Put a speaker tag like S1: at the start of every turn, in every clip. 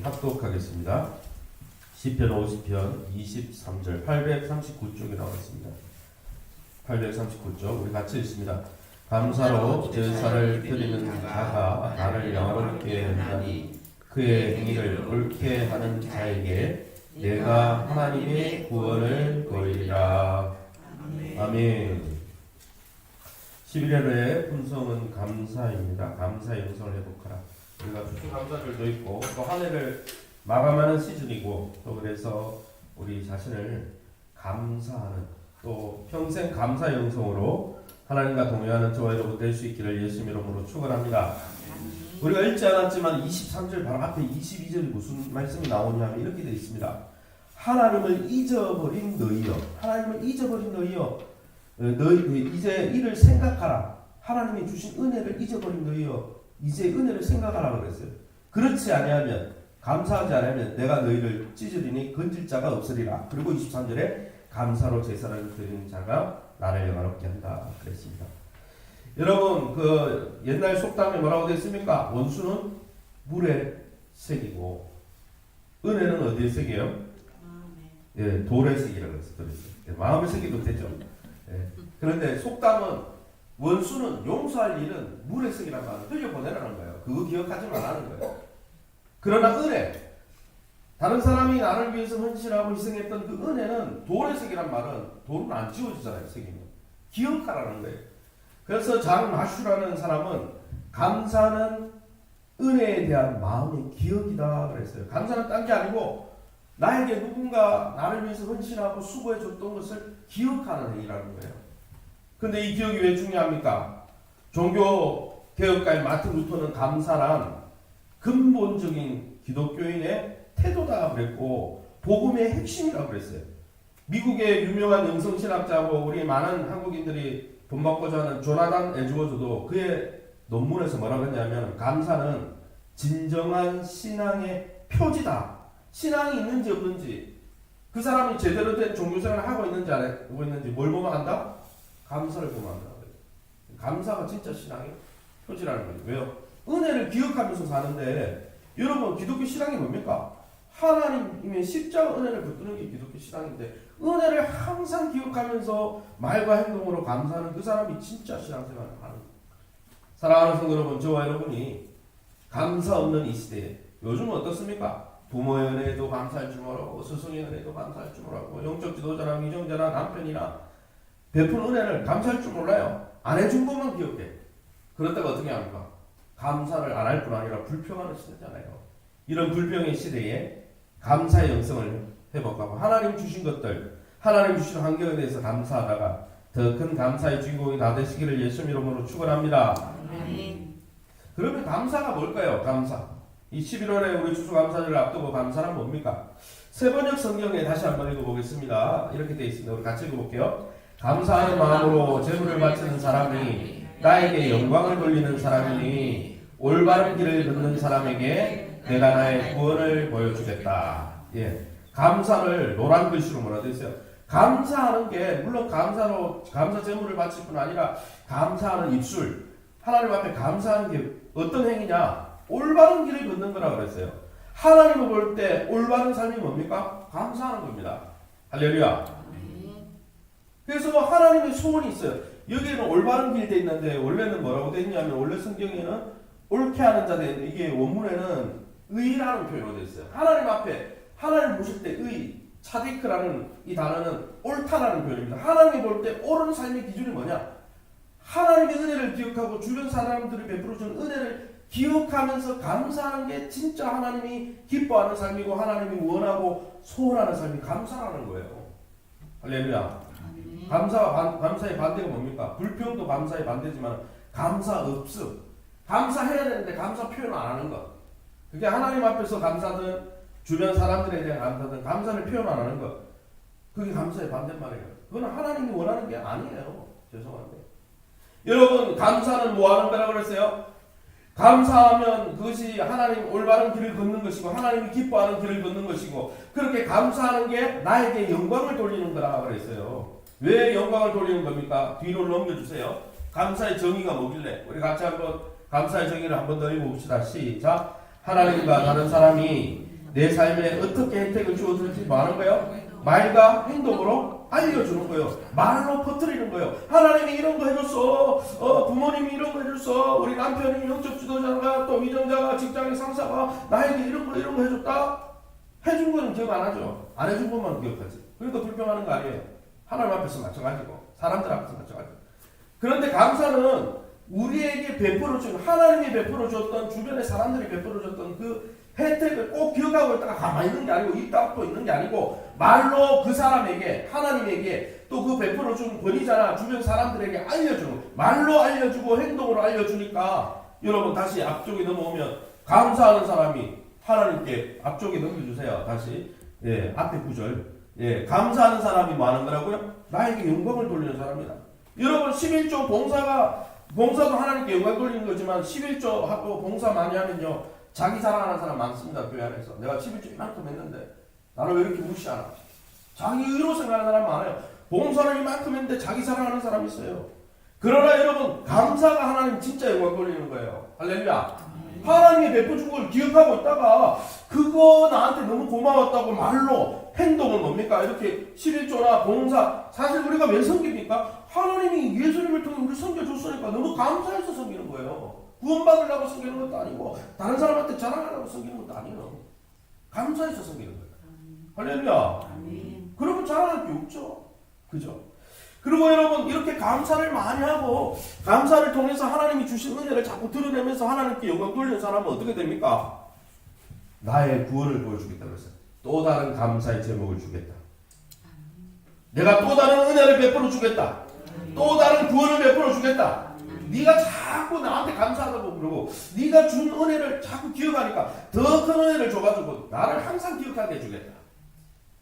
S1: 합독하겠습니다. 시편 50편 23절 839쪽에 나와 있습니다. 839쪽 우리 같이 읽습니다. 감사로 제사를 드리는 자가 나를 영화롭게 한다니 그의 행위를 옳게 하는 자에게 내가 하나님의 구원을 보이리라. 아멘. 11월의 품성은 감사입니다. 감사의 음성을 회복하라. 우리가 추수감사절도 있고 또 한 해를 마감하는 시즌이고 또 그래서 우리 자신을 감사하는 또 평생 감사의 음성으로 하나님과 동행하는 저와 여러분 될 수 있기를 예수님 이름으로 축원합니다. 우리가 읽지 않았지만 23절 바로 앞에 22절이 무슨 말씀이 나오냐면 이렇게 되어 있습니다. 하나님을 잊어버린 너희여, 하나님을 잊어버린 너희여, 너희 이제 이를 생각하라. 하나님이 주신 은혜를 잊어버린 너희여, 이제 은혜를 생각하라 그랬어요. 그렇지 아니하면, 감사하지 않으면 내가 너희를 찢으리니 건질 자가 없으리라. 그리고 23절에 감사로 제사를 드리는 자가 나를 영화롭게 한다 그랬습니다. 여러분 그 옛날 속담에 뭐라고 되어 있습니까? 원수는 물에 새기고 은혜는 어디에 새겨요? 예, 돌에 새기라고 했어요. 예, 마음에 새기도 되죠. 예. 그런데 속담은 원수는 용서할 일은 물에 새기란 말은 흘려보내라는 거예요. 그거 기억하지 말라는 거예요. 그러나 은혜, 다른 사람이 나를 위해서 헌신하고 희생했던 그 은혜는 돌에 새기란 말은 돌은 안 지워지잖아요. 새기면 기억하라는 거예요. 그래서 장마슈라는 사람은 감사는 은혜에 대한 마음의 기억이다 그랬어요. 감사는 딴 게 아니고 나에게 누군가 나를 위해서 헌신하고 수고해 줬던 것을 기억하는 행위라는 거예요. 근데 이 기억이 왜 중요합니까? 종교 개혁가의 마틴 루터는 감사란 근본적인 기독교인의 태도다 그랬고 복음의 핵심이라고 그랬어요. 미국의 유명한 영성신학자고 우리 많은 한국인들이 본받고자 하는 조나단 에즈워즈도 그의 논문에서 뭐라고 했냐면 감사는 진정한 신앙의 표지다. 신앙이 있는지 없는지 그 사람이 제대로 된 종교생활을 하고 있는지 안 하고 있는지 뭘 보면 안다? 감사를 보면 안다. 감사가 진짜 신앙의 표지라는 거예요. 왜요? 은혜를 기억하면서 사는데 여러분 기독교 신앙이 뭡니까? 하나님의 십자가 은혜를 붙드는 게 기독교 신앙인데 은혜를 항상 기억하면서 말과 행동으로 감사하는 그 사람이 진짜 신앙생활을 하는 거예요. 사랑하는 성도 여러분, 저와 여러분이 감사 없는 이 시대에 요즘은 어떻습니까? 부모의 은혜에도 감사할 줄 모르고 스승의 은혜에도 감사할 줄 모르고 영적 지도자나 위정자나 남편이나 베푼 은혜를 감사할 줄 몰라요. 안 해준 것만 기억해. 그렇다가 어떻게 합니까? 감사를 안 할 뿐 아니라 불평하는 시대잖아요. 이런 불평의 시대에 감사의 영성을 회복하고 하나님 주신 것들, 하나님 주신 환경에 대해서 감사하다가 더 큰 감사의 주인공이 다 되시기를 예수 이름으로 축원합니다. 그러면 감사가 뭘까요? 감사. 이 11월에 우리 추수감사절을 앞두고 감사는 뭡니까? 세번역 성경에 다시 한번 읽어보겠습니다. 이렇게 되어 있습니다. 우리 같이 읽어볼게요. 감사하는 마음으로 제물을 바치는 사람이 나에게 영광을 돌리는 사람이니 올바른 길을 걷는 사람에게 내가 나의 구원을 보여주겠다. 예, 감사를 노란 글씨로 뭐라 되어 있어요? 감사하는 게 물론 감사로 감사 제물을 바칠 뿐 아니라 감사하는 입술, 하나님 앞에 감사하는 게 어떤 행위냐? 올바른 길을 걷는 거라고 그랬어요. 하나님을 볼 때 올바른 삶이 뭡니까? 감사하는 겁니다. 할렐루야. 그래서 하나님의 소원이 있어요. 여기에는 올바른 길 돼 있는데 원래는 뭐라고 돼 있냐면 원래 성경에는 옳게 하는 자 돼 있는데 이게 원문에는 의라는 표현으로 돼 있어요. 하나님 앞에 하나님 보실 때 의, 차디크라는 이 단어는 옳다라는 표현입니다. 하나님이 볼 때 옳은 삶의 기준이 뭐냐? 하나님의 은혜를 기억하고 주변 사람들이 베풀어주는 은혜를 기억하면서 감사하는 게 진짜 하나님이 기뻐하는 삶이고 하나님이 원하고 소원하는 삶이 감사라는 거예요. 할렐루야. 감사의 반대가 뭡니까? 불평도 감사의 반대지만 감사 없음. 감사해야 되는데 감사 표현 안 하는 것. 그게 하나님 앞에서 감사든 주변 사람들에 대한 감사든 감사를 표현 안 하는 것. 그게 감사의 반대말이에요. 그건 하나님이 원하는 게 아니에요. 죄송한데. 여러분 감사는 뭐 하는 거라고 그랬어요? 감사하면 그것이 하나님 올바른 길을 걷는 것이고 하나님이 기뻐하는 길을 걷는 것이고 그렇게 감사하는 게 나에게 영광을 돌리는 거라고 그랬어요. 왜 영광을 돌리는 겁니까? 뒤로 넘겨주세요. 감사의 정의가 뭐길래? 우리 같이 한번 감사의 정의를 한번 더 읽어봅시다. 시작. 하나님과 다른 사람이 내 삶에 어떻게 혜택을 주어들지 뭐 하는 거예요? 말과 행동으로 알려주는 거예요. 말로 퍼뜨리는 거예요. 하나님이 이런 거 해줬어. 부모님이 이런 거 해줬어. 우리 남편이 영적 지도자가 또 위정자가 직장의 상사가 나에게 이런 거 해줬다. 해준 거는 기억 안 하죠. 안 해준 것만 기억하지. 그러니까 불평하는 거 아니에요. 하나님 앞에서 마찬가지고 사람들 앞에서 마찬가지고. 그런데 감사는 우리에게 베풀어 준 하나님이 베풀어 줬던 주변의 사람들이 베풀어 줬던 그 혜택을 꼭 기억하고 있다가 가만히 있는 게 아니고 입 닫고 있는 게 아니고 말로 그 사람에게 하나님에게 또 그 베풀어 준 권위자나 주변 사람들에게 알려주는 말로 알려주고 행동으로 알려주니까 여러분 다시 앞쪽에 넘어오면 감사하는 사람이 하나님께 앞쪽에 넘겨주세요. 다시 앞에 구절 감사하는 사람이 뭐 하는 거라고요? 나에게 영광을 돌리는 사람이다. 여러분 11조 봉사도 하나님께 영광 돌리는 거지만 11조 하고 봉사 많이 하면요 자기 자랑하는 사람 많습니다. 교회 안에서 내가 11조 이만큼 했는데 나를 왜 이렇게 무시하나. 자기 의로 생각하는 사람 많아요. 봉사를 이만큼 했는데 자기 자랑하는 사람이 있어요. 그러나 여러분 감사가 하나님 진짜 영광 돌리는 거예요. 할렐루야. 하나님이 베풀어준 걸 기억하고 있다가 그거 나한테 너무 고마웠다고 말로 행동은 뭡니까? 이렇게 11조나 봉사 사실 우리가 왜 섬깁니까? 하나님이 예수님을 통해 우리 섬겨줬으니까 너무 감사해서 섬기는 거예요. 구원받으려고 섬기는 것도 아니고 다른 사람한테 자랑하려고 섬기는 것도 아니에요. 감사해서 섬기는 거예요. 할렐루야. 그러면 자랑할 게 없죠. 그죠? 그리고 여러분 이렇게 감사를 많이 하고 감사를 통해서 하나님이 주신 은혜를 자꾸 드러내면서 하나님께 영광 돌리는 사람은 어떻게 됩니까? 나의 구원을 보여주겠다고 했어요. 또 다른 감사의 제목을 주겠다. 내가 또 다른 은혜를 베풀어 주겠다. 또 다른 구원을 베풀어 주겠다. 네가 자꾸 나한테 감사하다고 그러고 네가 준 은혜를 자꾸 기억하니까 더 큰 은혜를 줘가지고 나를 항상 기억하게 해주겠다.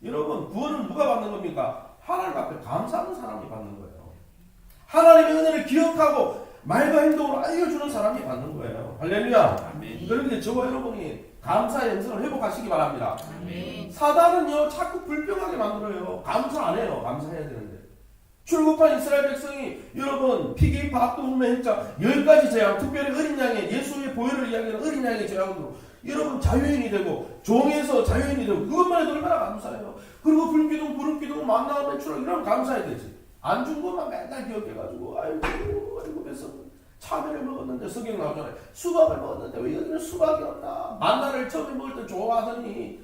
S1: 여러분 구원은 누가 받는 겁니까? 하나님 앞에 감사하는 사람이 받는 거예요. 하나님의 은혜를 기억하고 말과 행동으로 알려주는 사람이 받는 거예요. 할렐루야. 그런데 저와 여러분이 감사 연습을 회복하시기 바랍니다. 사단은요 자꾸 불평하게 만들어요. 감사 안 해요. 감사해야 되는데. 출국한 이스라엘 백성이 여러분 피기, 박도, 흉내, 행자 10가지 재앙, 특별히 어린 양의 예수의 보혈을 이야기하는 어린 양의 재앙으로 여러분 자유인이 되고 종에서 자유인이 되고 그것만 해도 얼마나 감사해요. 그리고 불기둥, 구름기둥, 만나, 매출을 이러면 감사해야 되지. 안 준 것만 맨날 기억해가지고 아이고 그래서 참외를 먹었는데 성경 나오잖아요. 수박을 먹었는데 왜 여기는 수박이 없나. 만나를 처음에 먹을 때 좋아하더니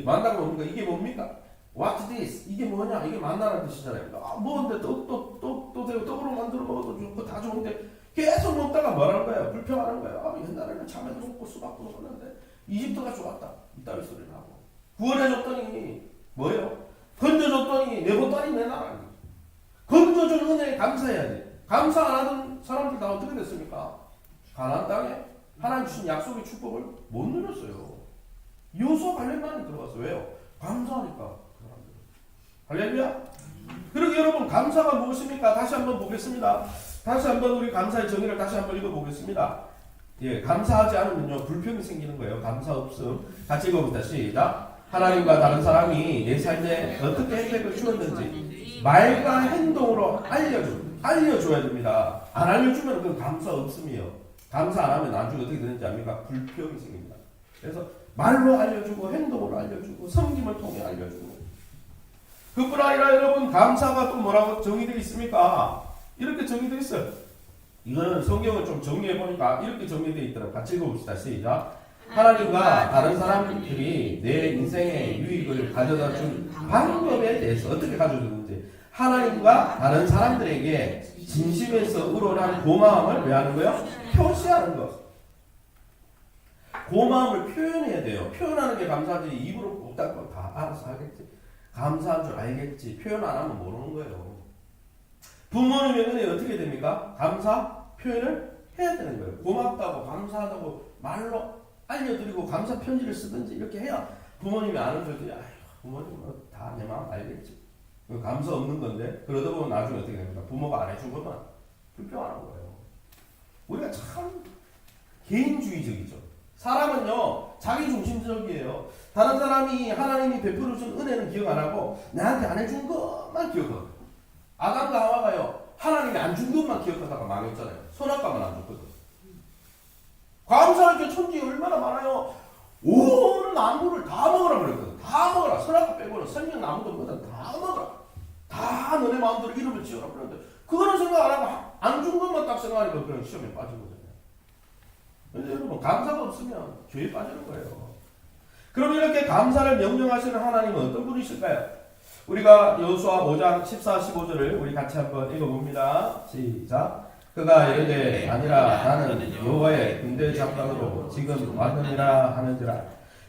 S1: 만나가 뭡니까? 이게 뭡니까? What's this? 이게 뭐냐? 이게 만나라는 뜻이잖아요. 먹었는데 떡으로 만들어 먹어도 좋고 다 좋은데 계속 먹다가 뭐라는 거예요? 불평하는 거예요. 옛날에는 참외도 먹고 수박도 먹었는데 이집트가 좋았다. 이따위 소리를 하고 구원해줬더니 뭐예요? 건져줬더니 내보따니 내 나라니. 건져준 은혜에 감사해야지. 감사 안 하던 사람들 다 어떻게 됐습니까? 가나안 땅에 하나님 주신 약속의 축복을 못 누렸어요. 요소 관련만이 들어갔어요. 왜요? 감사하니까. 할렐루야. 그리고 여러분 감사가 무엇입니까? 다시 한번 보겠습니다. 다시 한번 우리 감사의 정의를 다시 한번 읽어보겠습니다. 감사하지 않으면요 불평이 생기는 거예요. 감사 없음. 같이 읽어봅시다. 시작. 하나님과 다른 사람이 내 삶에 어떻게 혜택을 주었는지 말과 행동으로 알려줘야 됩니다. 안 알려주면 그건 감사 없음이에요. 감사 안 하면 나중에 어떻게 되는지 압니까? 불평이 생깁니다. 그래서 말로 알려주고 행동으로 알려주고 섬김을 통해 알려주고. 그뿐 아니라 여러분 감사가 또 뭐라고 정의되어 있습니까? 이렇게 정의되어 있어요. 이거는 성경을 좀 정리해 보니까 이렇게 정리되어 있더라고요. 같이 읽어봅시다. 시작. 하나님과 다른 사람들이 내 인생의 유익을 가져다 준 방법에 대해서 어떻게 가져주는지 하나님과 다른 사람들에게 진심에서 우러난 고마움을 왜 하는 거예요? 표시하는 것. 고마움을 표현해야 돼요. 표현하는 게 감사하지 입으로 못하고 다 알아서 하겠지. 감사한 줄 알겠지. 표현 안 하면 모르는 거예요. 부모님의 은혜 어떻게 됩니까? 감사 표현을 해야 되는 거예요. 고맙다고 감사하다고 말로 알려드리고 감사 편지를 쓰든지 이렇게 해야 부모님이 아는 거지. 부모님은 다 내 마음 알겠지. 감사 없는 건데 그러다 보면 나중에 어떻게 됩니까? 부모가 안 해준 것만 불평하는 거예요. 우리가 참 개인주의적이죠. 사람은요 자기 중심적이에요. 다른 사람이 하나님이 베풀어 준 은혜는 기억 안 하고 나한테 안 해준 것만 기억하고. 아담과 하와가요 하나님이 안 준 것만 기억하다가 망했잖아요. 선악과만 안 줬거든. 감사할 게 천지 얼마나 많아요. 온 나무를 다 먹으라 그랬거든. 다 먹어라. 선악과 빼고는 생명 나무도 뭐든 다 먹어라. 다 너네 마음대로 이름을 지어라 그러는데 그거는 생각 안 하고 안 준 것만 딱 생각하니까 그냥 시험에 빠진 거잖아요. 근데 여러분 감사가 없으면 죄에 빠지는 거예요. 그럼 이렇게 감사를 명령하시는 하나님은 어떤 분이실까요? 우리가 여호수아 5장 14, 15절을 우리 같이 한번 읽어봅니다. 시작. 그가 이르되 아니라 나는 여호와의 군대 장관으로 지금 왔느니라 하는지라.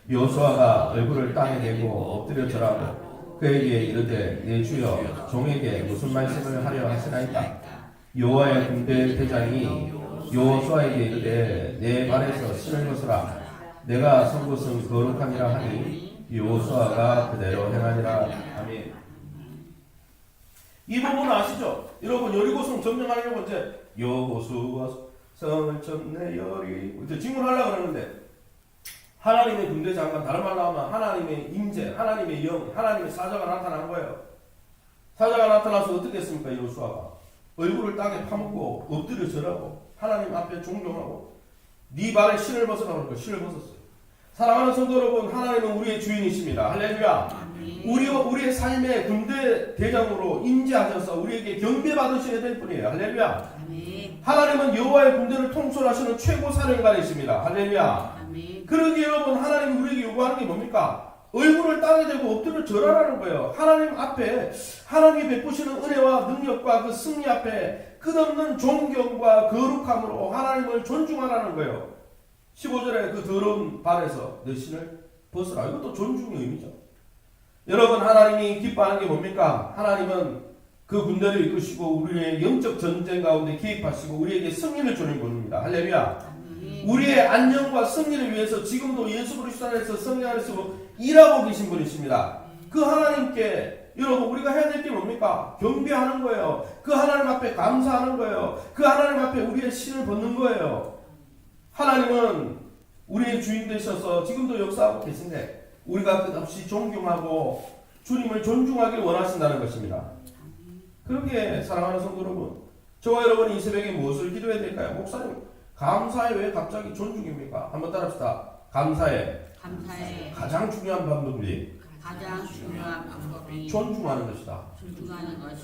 S1: 여호수아가 얼굴을 땅에 대고 엎드려 절하고 그에게 이르되 내 주여 종에게 무슨 말씀을 하려 하시나이까. 여호와의 군대 대장이 여호수아에게 이르되 내 발에서 신을 벗으라. 내가 선 곳은 거룩하니라 하니 여호수아가 그대로 행하니라. 아멘. 이 부분 아시죠? 여러분 여리고성 점령하려고 이제 여호수아 성을 쳤네 여리 이제 질문하려고 그러는데 하나님의 군대 장관, 다른 말로 하면 하나님의 임재, 하나님의 영, 하나님의 사자가 나타난 거예요. 사자가 나타나서 어떻게 했습니까? 여호수아가 얼굴을 땅에 파묻고 엎드려 절하고 하나님 앞에 존경하고 네 발에 신을 벗으라 그러니까 신을 벗었어요. 사랑하는 성도 여러분, 하나님은 우리의 주인이십니다. 할렐루야. 우리의 삶의 군대 대장으로 임재하셔서 우리에게 경배받으셔야 될 분이에요. 할렐루야. 하나님은 여호와의 군대를 통솔하시는 최고 사령관이십니다. 할렐루야. 그러기에 여러분 하나님이 우리에게 요구하는 게 뭡니까? 얼굴을 땅에 대고 엎드려 절하라는 거예요. 하나님 앞에 하나님이 베푸시는 은혜와 능력과 그 승리 앞에 끝없는 존경과 거룩함으로 하나님을 존중하라는 거예요. 15절에 그 더러운 발에서 내 신을 벗으라. 이것도 존중의 의미죠. 여러분 하나님이 기뻐하는 게 뭡니까? 하나님은 그 군대를 이끄시고 우리의 영적 전쟁 가운데 개입하시고 우리에게 승리를 주는 분입니다. 할렐루야. 우리의 안녕과 승리를 위해서 지금도 예수 그리스도 안에서 성령 안에서 일하고 계신 분이십니다. 그 하나님께 여러분 우리가 해야 될 게 뭡니까? 경배하는 거예요. 그 하나님 앞에 감사하는 거예요. 그 하나님 앞에 우리의 신을 벗는 거예요. 하나님은 우리의 주인 되셔서 지금도 역사하고 계신데 우리가 끝없이 존경하고 주님을 존중하길 원하신다는 것입니다. 그렇게 사랑하는 성도 여러분, 저와 여러분이 이 새벽에 무엇을 기도해야 될까요? 목사님, 감사에 왜 갑자기 존중입니까? 한번 따라합시다. 감사에 가장 중요한 방법이 존중하는 것이다.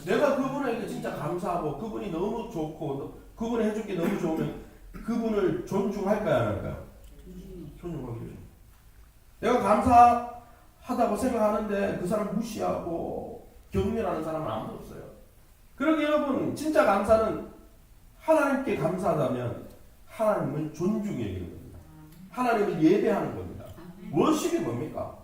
S1: 내가 그분에게 진짜 감사하고 그분이 너무 좋고 그분이 해줄 게 너무 좋으면 그분을 존중할까요? 안 할까요? 존중하기로. 내가 감사하다고 생각하는데 그 사람 무시하고 경멸하는 사람은 아무도 없어요. 그러게 여러분 진짜 감사는 하나님께 감사하다면 하나님을 존중해 주는 겁니다. 하나님을 예배하는 겁니다. 워십이 뭡니까?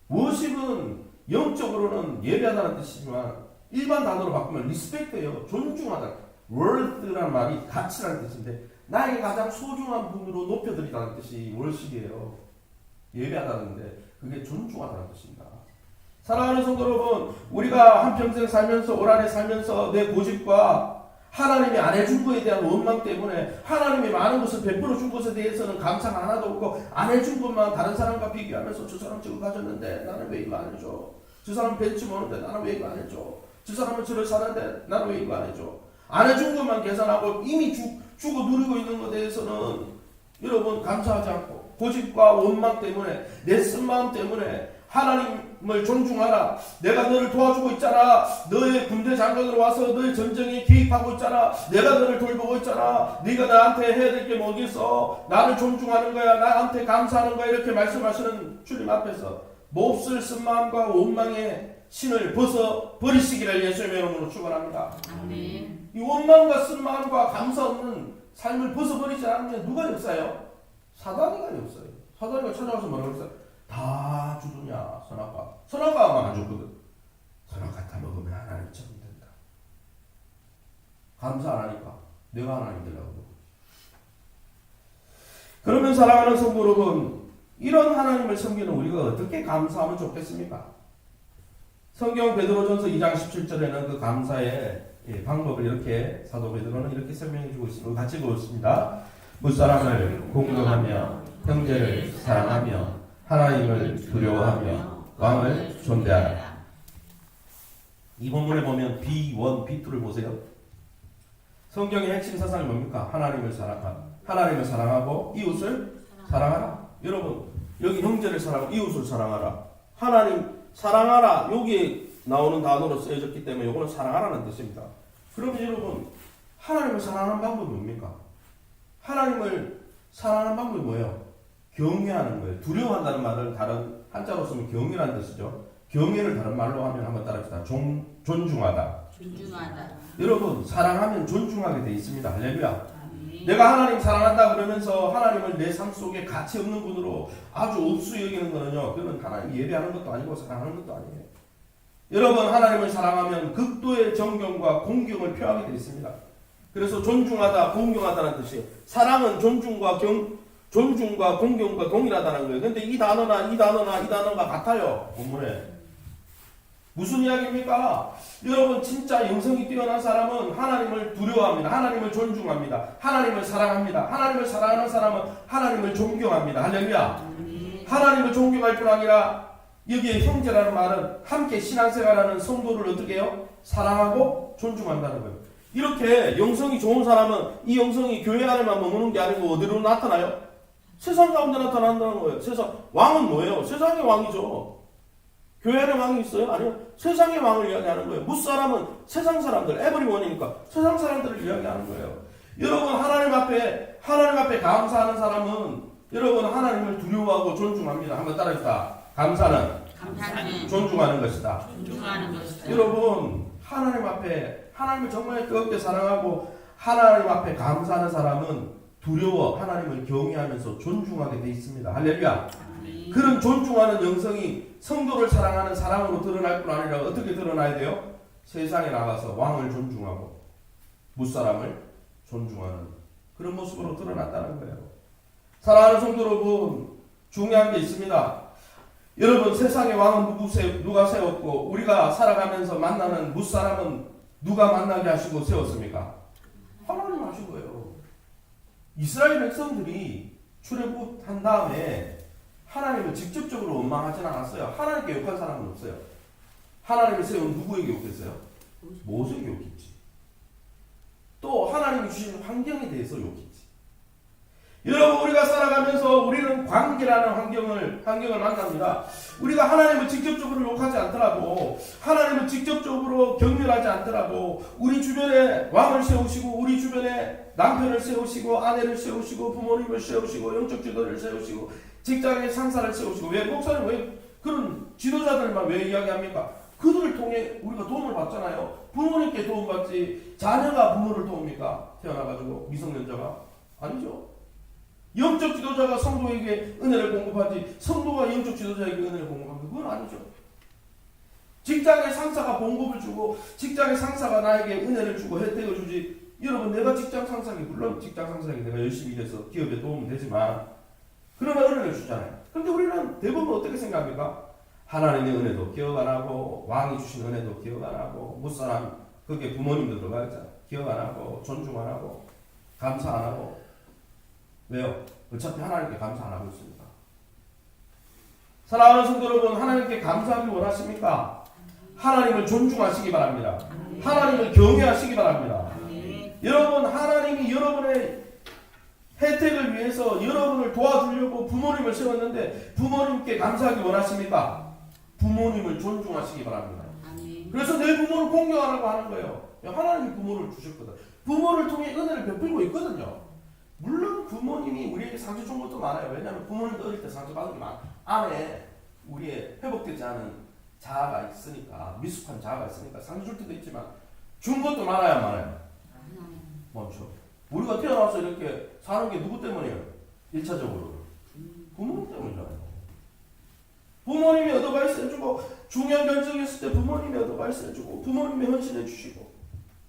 S1: 워십은 영적으로는 예배하다는 뜻이지만 일반 단어로 바꾸면 리스펙트예요. 존중하다. worth라는 말이 가치라는 뜻인데 나에게 가장 소중한 분으로 높여드리다는 뜻이 워십이에요. 예배하다는데 그게 존중하다는 뜻입니다. 사랑하는 성도 여러분, 우리가 한평생 살면서 올 한해 살면서 내 고집과 하나님이 안 해준 것에 대한 원망 때문에 하나님이 많은 것을 베풀어 준 것에 대해서는 감사가 하나도 없고 안 해준 것만 다른 사람과 비교하면서 저 사람 저거 가졌는데 나는 왜 이거 안 해줘? 저 사람 벤츠 모는데 나는 왜 이거 안 해줘? 저 사람은 저를 사는데 나는 왜 이거 안 해줘? 안 해준 것만 계산하고 이미 주고 누리고 있는 것에 대해서는 여러분 감사하지 않고 고집과 원망 때문에 내 쓴마음 때문에 하나님을 존중하라. 내가 너를 도와주고 있잖아. 너의 군대 장관으로 와서 너의 전쟁에 개입하고 있잖아. 내가 너를 돌보고 있잖아. 네가 나한테 해야 될 게 뭐겠어? 나를 존중하는 거야. 나한테 감사하는 거야. 이렇게 말씀하시는 주님 앞에서 몹쓸 쓴마음과 원망의 신을 벗어 버리시기를 예수님의 이름으로 축원합니다. 아멘. 이 원망과 쓴마음과 감사 없는 삶을 벗어버리지 않으면 누가 역사요? 사단이가 역사요. 사단이가 찾아와서 뭐라고 했어요? 다 주느냐 선악과. 선악과만 안 줬거든. 선악과 다 먹으면 하나님처럼 된다. 감사 안 하니까 내가 하나님 되려고 그러고. 그러면 사랑하는 성도 여러분, 이런 하나님을 섬기는 우리가 어떻게 감사하면 좋겠습니까? 성경 베드로전서 2장 17절에는 그 감사의 방법을 이렇게 사도 베드로는 이렇게 설명해 주고 있습니다. 같이 보겠습니다. 무사람을 공경하며 형제를 사랑하며 하나님을 두려워하며 왕을 존대하라. 이 본문에 보면 B1, B2를 보세요. 성경의 핵심 사상이 뭡니까? 하나님을 사랑하고 이웃을 사랑하라. 여러분 여기 형제를 사랑하고 이웃을 사랑하라. 하나님 사랑하라. 여기에 나오는 단어로 쓰여졌기 때문에 이거는 사랑하라는 뜻입니다. 그러면 여러분 하나님을 사랑하는 방법이 뭡니까? 하나님을 사랑하는 방법이 뭐예요? 경외하는 거예요. 두려워한다는 말을 다른 한자로 쓰면 경외라는 뜻이죠. 경외를 다른 말로 하면 한번 따라합시다. 존중하다.
S2: 존중하다.
S1: 여러분 사랑하면 존중하게 돼 있습니다. 할렐루야. 내가 하나님 사랑한다 그러면서 하나님을 내 삶 속에 가치 없는 분으로 아주 없수 여기는 거는요, 그건 하나님 예배하는 것도 아니고 사랑하는 것도 아니에요. 여러분 하나님을 사랑하면 극도의 정경과 공경을 표하게 되어 있습니다. 그래서 존중하다, 공경하다는 뜻이에요. 사랑은 존중과 공경과 동일하다는 거예요. 근데 이 단어가 같아요. 본문에. 무슨 이야기입니까? 여러분 진짜 영성이 뛰어난 사람은 하나님을 두려워합니다. 하나님을 존중합니다. 하나님을 사랑합니다. 하나님을 사랑하는 사람은 하나님을 존경합니다. 할렐루야. 하나님을 존경할 뿐 아니라 여기에 형제라는 말은 함께 신앙생활하는 성도를 어떻게 해요? 사랑하고 존중한다는 거예요. 이렇게 영성이 좋은 사람은 이 영성이 교회 안에만 머무는 게 아니고 어디로 나타나요? 세상 가운데 나타난다는 거예요. 세상 왕은 뭐예요? 세상의 왕이죠. 교회 안에 왕이 있어요? 아니요. 세상의 왕을 이야기하는 거예요. 무사람은 세상 사람들, 에브리원이니까 세상 사람들을 이야기하는 거예요. 여러분 하나님 앞에 감사하는 사람은 여러분 하나님을 두려워하고 존중합니다. 한번 따라합시다. 감사는 존중하는 것이다. 여러분 하나님 앞에 하나님을 정말 뜨겁게 사랑하고 하나님 앞에 감사하는 사람은 두려워 하나님을 경외하면서 존중하게 돼 있습니다. 할렐루야. 그런 존중하는 영성이 성도를 사랑하는 사랑으로 드러날 뿐 아니라 어떻게 드러나야 돼요? 세상에 나가서 왕을 존중하고 무사람을 존중하는 그런 모습으로 드러났다는 거예요. 사랑하는 성도 여러분, 중요한 게 있습니다. 여러분 세상의 왕은 누가 세웠고 우리가 살아가면서 만나는 무사람은 누가 만나게 하시고 세웠습니까? 하나님 하신 거예요. 이스라엘 백성들이 출애굽한 다음에 하나님을 직접적으로 원망하진 않았어요. 하나님께 욕한 사람은 없어요. 하나님을 세운 누구에게 욕했어요? 모세에게 욕했지. 또 하나님이 주신 환경에 대해서 욕했지. 여러분 우리가 살아가면서 우리는 관계라는 환경을 만납니다. 우리가 하나님을 직접적으로 욕하지 않더라도 하나님을 직접적으로 경멸하지 않더라도 우리 주변에 왕을 세우시고 우리 주변에 남편을 세우시고 아내를 세우시고 부모님을 세우시고 영적 지도를 세우시고 직장의 상사를 세우시고 왜 목사님 왜 그런 지도자들만 왜 이야기합니까? 그들을 통해 우리가 도움을 받잖아요. 부모님께 도움받지 자녀가 부모를 도웁니까? 태어나가지고 미성년자가? 아니죠. 영적 지도자가 성도에게 은혜를 공급하지 성도가 영적 지도자에게 은혜를 공급하는 그건 아니죠. 직장의 상사가 봉급을 주고 직장의 상사가 나에게 은혜를 주고 혜택을 주지. 여러분 내가 직장 상사에게 물론 직장 상사에게 내가 열심히 일해서 기업에 도움은 되지만 그러나 은혜를 주잖아요. 그런데 우리는 대부분 어떻게 생각합니까? 하나님의 은혜도 기억 안 하고 왕이 주신 은혜도 기억 안 하고 무사람 거기에 부모님도 들어가 있잖아. 기억 안 하고 존중 안 하고 감사 안 하고 왜요? 어차피 하나님께 감사 안 하고 있습니다. 사랑하는 성도 여러분 하나님께 감사하기 원하십니까? 하나님을 존중하시기 바랍니다. 하나님을 경외하시기 바랍니다. 여러분 하나님이 여러분의 혜택을 위해서 여러분을 도와주려고 부모님을 세웠는데 부모님께 감사하기 원하십니까? 부모님을 존중하시기 바랍니다. 그래서 내 부모를 공경하라고 하는 거예요. 하나님이 부모를 주셨거든. 부모를 통해 은혜를 베풀고 있거든요. 물론 부모님이 우리에게 상처 준 것도 많아요. 왜냐하면 부모님도 어릴 때 상처 받은 게 많아요. 안에 우리의 회복되지 않은 자아가 있으니까 미숙한 자아가 있으니까 상처 줄 때도 있지만 준 것도 많아요. 멈춰. 우리가 태어나서 이렇게 사는 게 누구 때문이에요? 1차적으로 부모님 때문이잖아요. 부모님이 어드바이스 해주고 중요한 결정했을 때 부모님이 어드바이스 해주고 부모님이 헌신해 주시고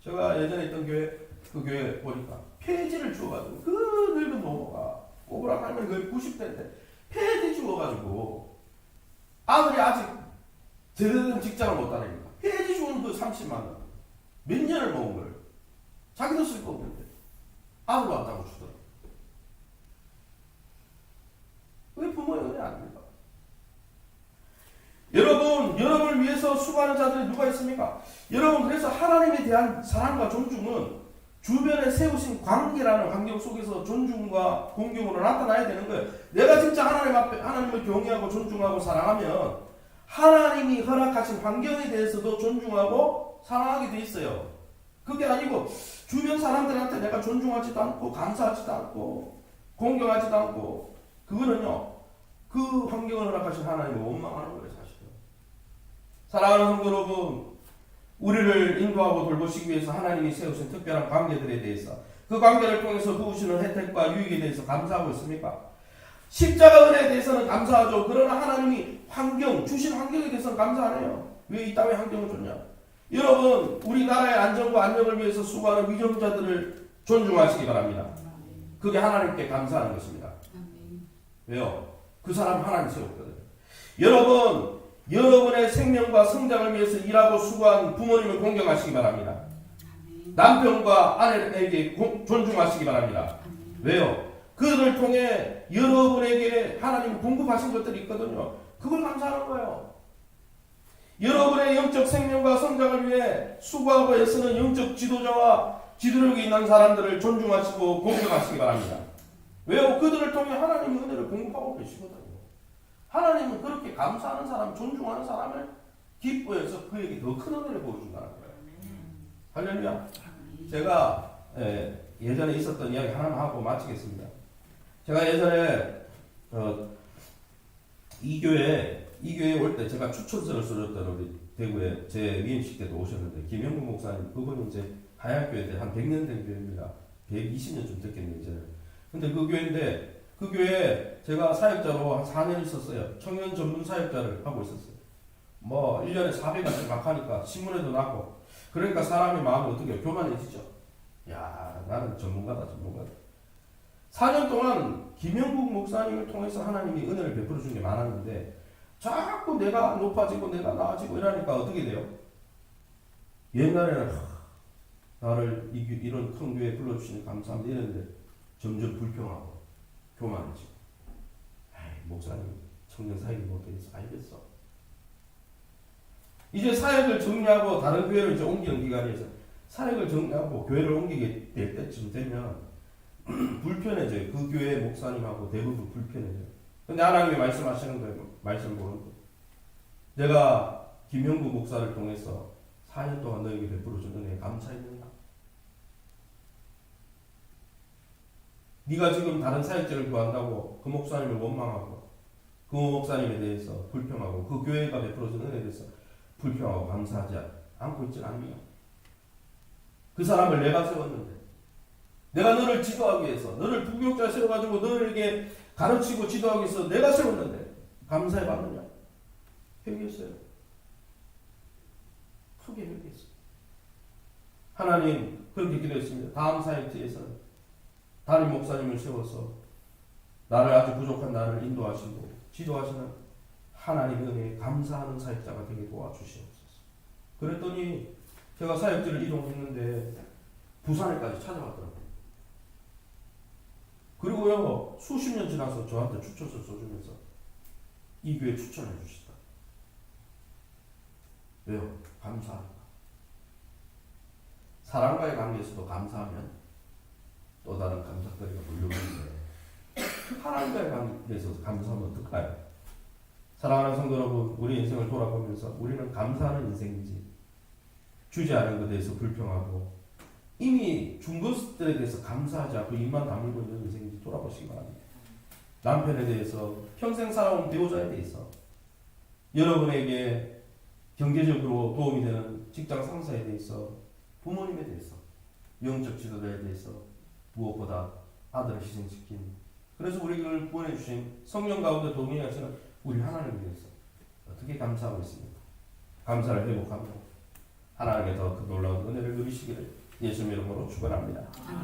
S1: 제가 예전에 있던 그 교회 보니까 폐지를 주어가지고 그 늙은 노모가 꼬부랑 할머니 거의 90대인데 폐지 주어가지고 아들이 아직 제대로 된 직장을 못 다니니까 폐지 주는 그 30만 원 몇 년을 모은 걸 자기도 쓸 거 없는데 아들 왔다고 주더라고요. 왜 부모의 은혜 아닙니까? 여러분, 여러분을 위해서 수고하는 자들이 누가 있습니까? 여러분, 그래서 하나님에 대한 사랑과 존중은 주변에 세우신 관계라는 환경 속에서 존중과 공경으로 나타나야 되는 거예요. 내가 진짜 하나님 앞에 하나님을 경외하고 존중하고 사랑하면 하나님이 허락하신 환경에 대해서도 존중하고 사랑하게 돼 있어요. 그게 아니고 주변 사람들한테 내가 존중하지도 않고 감사하지도 않고 공경하지도 않고 그거는요 그 환경을 허락하신 하나님을 원망하는 거예요. 사실은. 사랑하는 성도 여러분, 우리를 인도하고 돌보시기 위해서 하나님이 세우신 특별한 관계들에 대해서 그 관계를 통해서 부으시는 혜택과 유익에 대해서 감사하고 있습니까? 십자가 은혜에 대해서는 감사하죠. 그러나 하나님이 주신 환경에 대해서는 감사 안 해요. 왜 이 땅에 환경을 줬냐? 여러분, 우리나라의 안전과 안녕을 위해서 수고하는 위정자들을 존중하시기 바랍니다. 그게 하나님께 감사하는 것입니다. 왜요? 그 사람 하나님 세웠거든요. 여러분, 여러분의 생명과 성장을 위해서 일하고 수고한 부모님을 공경하시기 바랍니다. 남편과 아내에게 존중하시기 바랍니다. 왜요? 그들을 통해 여러분에게 하나님이 공급하신 것들이 있거든요. 그걸 감사하는 거예요. 여러분의 영적 생명과 성장을 위해 수고하고 애쓰는 영적 지도자와 지도력이 있는 사람들을 존중하시고 공경하시기 바랍니다. 왜요? 그들을 통해 하나님의 은혜를 공급하고 계시거든요. 하나님은 그렇게 감사하는 사람, 존중하는 사람을 기뻐해서 그에게 더 큰 은혜를 보여준다는 거예요. 할렐루야. 제가 예전에 있었던 이야기 하나만 하고 마치겠습니다. 제가 예전에 이 교회에 올 때 제가 추천서를 써줬던 우리 대구에 제 위임식 때도 오셨는데 김영국 목사님, 그분은 이제 하양교회 때 한 100년 된 교회입니다. 120년쯤 됐겠네요 이제. 근데 그 교회인데 그 교회에 제가 사역자로 한 4년 있었어요. 청년 전문 사역자를 하고 있었어요. 뭐 1년에 400원씩 막 하니까 신문에도 나고 그러니까 사람의 마음이 어떻게 교만해지죠. 야, 나는 전문가다. 4년 동안 김영국 목사님을 통해서 하나님이 은혜를 베풀어 준 게 많았는데 자꾸 내가 높아지고 내가 나아지고 이러니까 어떻게 돼요? 옛날에는 나를 이런 큰 교회에 불러주시니 감사합니다 이랬는데 점점 불평하고 교만해지고 목사님 청년 사역이 못해서 알겠어. 이제 사역을 정리하고 다른 교회를 이제 옮기는 기간에서 사역을 정리하고 교회를 옮기게 될 때쯤 되면 불편해져요. 그 교회 목사님하고 대부분 불편해져요. 근데 하나님이 말씀하시는 거예요. 말씀 보는 거. 내가 김영구 목사를 통해서 4년 동안 너에게 베풀어준 은혜에 감사했느냐? 네가 지금 다른 사역자를 구한다고 그 목사님을 원망하고 그 목사님에 대해서 불평하고 그 교회가 베풀어준 은혜에 대해서 불평하고 감사하지 않고 있지 않느냐? 그 사람을 내가 세웠는데 내가 너를 지도하기 위해서 너를 부교육자 세워가지고 너에게 가르치고 지도하기 위해서 내가 세웠는데 감사해 받느냐? 회개했어요. 크게 회개했어요. 하나님 그렇게 기도했습니다. 다음 사역지에서는 담임 목사님을 세워서 나를 아주 부족한 나를 인도하시고 지도하시는 하나님의 은혜에 감사하는 사역자가 되게 도와주시옵소서. 그랬더니 제가 사역지를 이동했는데 부산에까지 찾아왔더라고요. 그리고요 수십 년 지나서 저한테 추천서 써주면서 이 교회 추천해 주시다. 왜요? 감사합니다. 사람과의 관계에서도 감사하면 또 다른 감사거리가 몰려오는데 하나님과의 관계에서 감사하면 어떨까요? 사랑하는 성도 여러분, 우리 인생을 돌아보면서 우리는 감사하는 인생인지 주지 않은 것에 대해서 불평하고 이미 준 것들에 대해서 감사하지 않고 입만 다물고 있는 인생인지 돌아보시기 바랍니다. 남편에 대해서, 평생 살아온 배우자에 대해서, 여러분에게 경제적으로 도움이 되는 직장 상사에 대해서, 부모님에 대해서, 영적 지도자에 대해서, 무엇보다 아들을 희생시킨, 그래서 우리를 구원해 주신 성령 가운데 동행하시는 우리 하나님에 대해서 어떻게 감사하고 있습니까? 감사를 회복하며 하나님께 더 큰 놀라운 은혜를 누리시기를 예수님 이름으로 축원합니다.